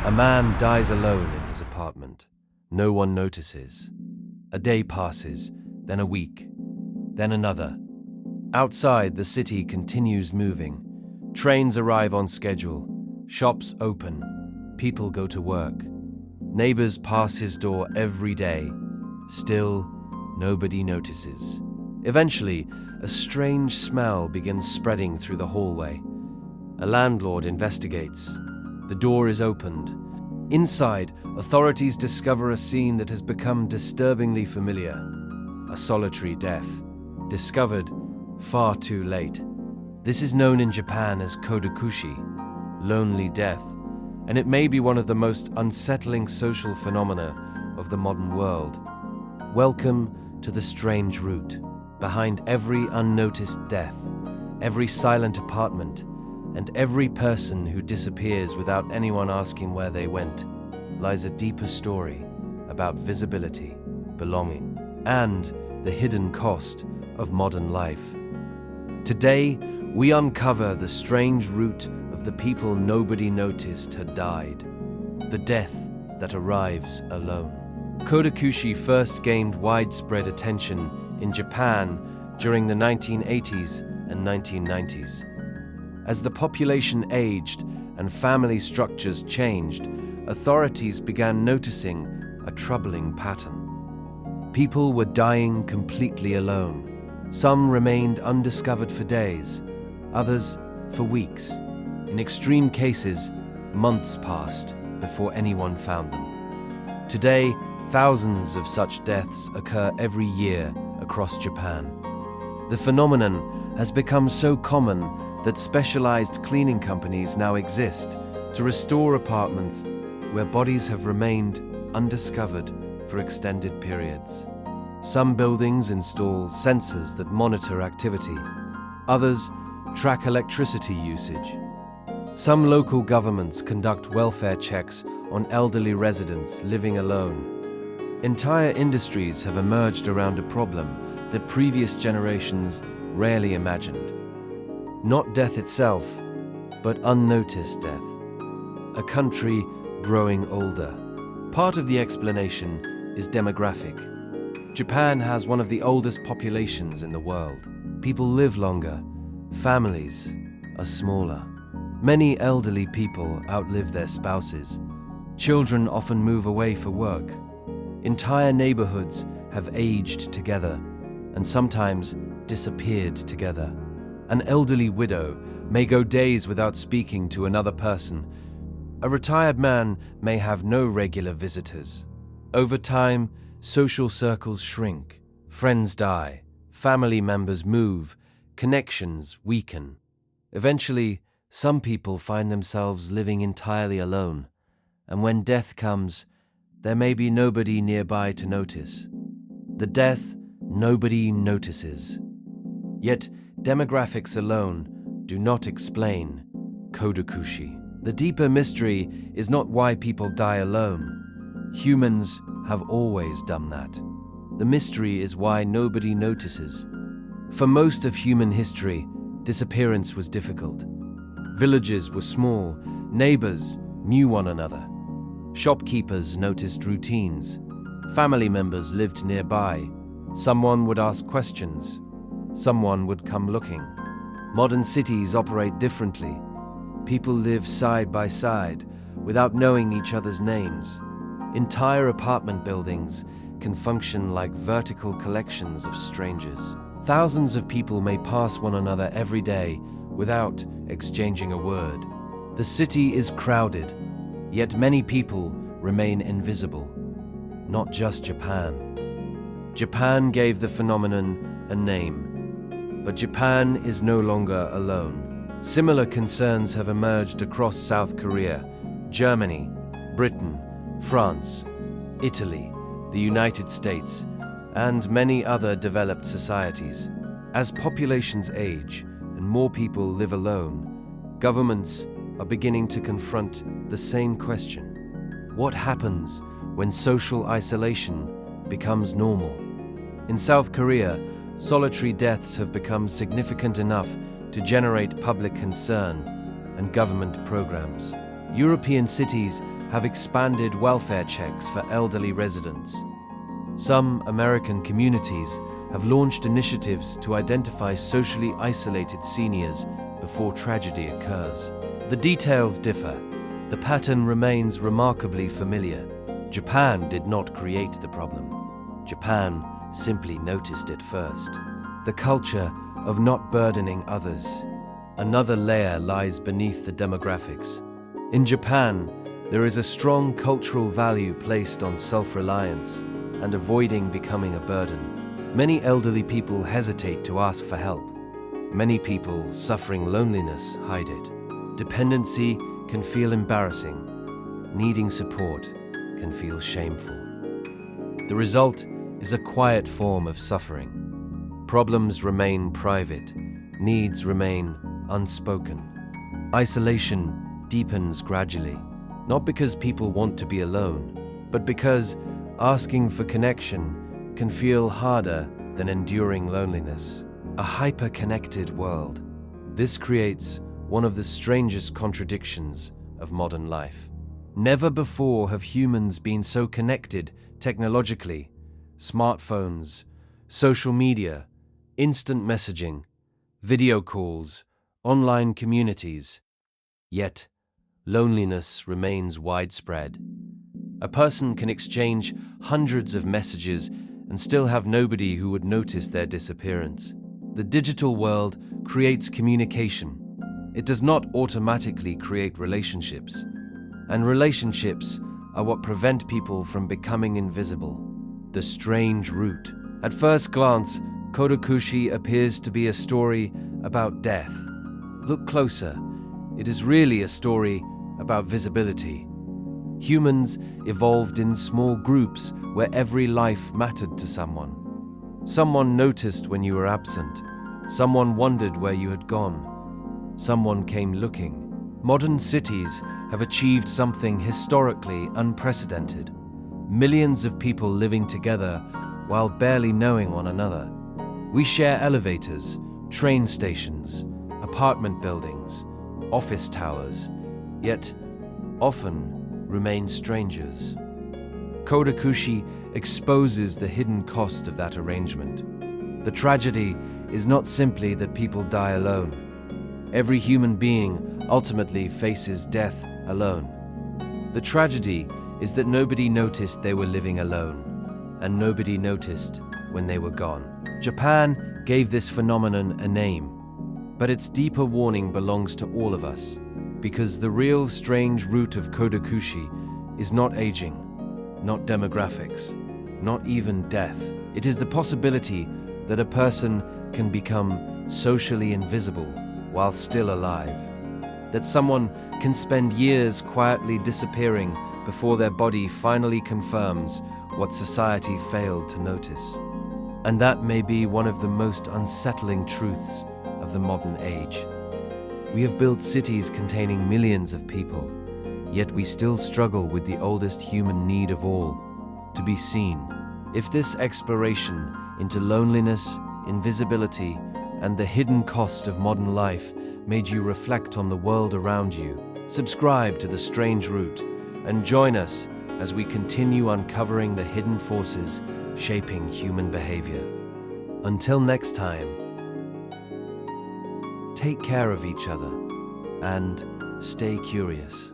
A man dies alone in his apartment. No one notices. A day passes, then a week, then another. Outside, the city continues moving. Trains arrive on schedule. Shops open. People go to work. Neighbors pass his door every day. Still, nobody notices. Eventually, a strange smell begins spreading through the hallway. A landlord investigates. The door is opened. Inside, authorities discover a scene that has become disturbingly familiar. A solitary death, discovered far too late. This is known in Japan as Kodokushi, lonely death, and it may be one of the most unsettling social phenomena of the modern world. Welcome to the strange route. Behind every unnoticed death, every silent apartment, and every person who disappears without anyone asking where they went, lies a deeper story about visibility, belonging, and the hidden cost of modern life. Today, we uncover the strange route of the people nobody noticed had died, the death that arrives alone. Kodokushi first gained widespread attention in Japan during the 1980s and 1990s. As the population aged and family structures changed, authorities began noticing a troubling pattern. People were dying completely alone. Some remained undiscovered for days, others for weeks. In extreme cases, months passed before anyone found them. Today, thousands of such deaths occur every year across Japan. The phenomenon has become so common that specialized cleaning companies now exist to restore apartments where bodies have remained undiscovered for extended periods. Some buildings install sensors that monitor activity. Others track electricity usage. Some local governments conduct welfare checks on elderly residents living alone. Entire industries have emerged around a problem that previous generations rarely imagined. Not death itself, but unnoticed death. A country growing older. Part of the explanation is demographic. Japan has one of the oldest populations in the world. People live longer. Families are smaller. Many elderly people outlive their spouses. Children often move away for work. Entire neighborhoods have aged together and sometimes disappeared together. An elderly widow may go days without speaking to another person. A retired man may have no regular visitors. Over time, social circles shrink, friends die, family members move, connections weaken. Eventually, some people find themselves living entirely alone, and when death comes, there may be nobody nearby to notice. The death nobody notices. Yet, demographics alone do not explain Kodokushi. The deeper mystery is not why people die alone. Humans have always done that. The mystery is why nobody notices. For most of human history, disappearance was difficult. Villages were small, neighbors knew one another. Shopkeepers noticed routines. Family members lived nearby. Someone would ask questions. Someone would come looking. Modern cities operate differently. People live side by side without knowing each other's names. Entire apartment buildings can function like vertical collections of strangers. Thousands of people may pass one another every day without exchanging a word. The city is crowded, yet many people remain invisible. Not just Japan. Japan gave the phenomenon a name, but Japan is no longer alone. Similar concerns have emerged across South Korea, Germany, Britain, France, Italy, the United States, and many other developed societies. As populations age and more people live alone, governments are beginning to confront the same question. What happens when social isolation becomes normal? In South Korea, solitary deaths have become significant enough to generate public concern and government programs. European cities have expanded welfare checks for elderly residents. Some American communities have launched initiatives to identify socially isolated seniors before tragedy occurs. The details differ. The pattern remains remarkably familiar. Japan did not create the problem. Japan simply noticed it first. The culture of not burdening others. Another layer lies beneath the demographics. In Japan, there is a strong cultural value placed on self-reliance and avoiding becoming a burden. Many elderly people hesitate to ask for help. Many people suffering loneliness hide it. Dependency can feel embarrassing. Needing support can feel shameful. The result is a quiet form of suffering. Problems remain private. Needs remain unspoken. Isolation deepens gradually, not because people want to be alone, but because asking for connection can feel harder than enduring loneliness. A hyper-connected world. This creates one of the strangest contradictions of modern life. Never before have humans been so connected technologically. Smartphones, social media, instant messaging, video calls, online communities. Yet, loneliness remains widespread. A person can exchange hundreds of messages and still have nobody who would notice their disappearance. The digital world creates communication. It does not automatically create relationships. And relationships are what prevent people from becoming invisible. The strange root. At first glance, Kodokushi appears to be a story about death. Look closer. It is really a story about visibility. Humans evolved in small groups where every life mattered to someone. Someone noticed when you were absent. Someone wondered where you had gone. Someone came looking. Modern cities have achieved something historically unprecedented. Millions of people living together while barely knowing one another. We share elevators, train stations, apartment buildings, office towers, yet often remain strangers. Kodokushi exposes the hidden cost of that arrangement. The tragedy is not simply that people die alone. Every human being ultimately faces death alone. The tragedy is that nobody noticed they were living alone, and nobody noticed when they were gone. Japan gave this phenomenon a name, but its deeper warning belongs to all of us, because the real strange root of Kodokushi is not aging, not demographics, not even death. It is the possibility that a person can become socially invisible while still alive. That someone can spend years quietly disappearing before their body finally confirms what society failed to notice. And that may be one of the most unsettling truths of the modern age. We have built cities containing millions of people, yet we still struggle with the oldest human need of all, to be seen. If this exploration into loneliness, invisibility, and the hidden cost of modern life made you reflect on the world around you, subscribe to The Strange Root and join us as we continue uncovering the hidden forces shaping human behavior. Until next time, take care of each other and stay curious.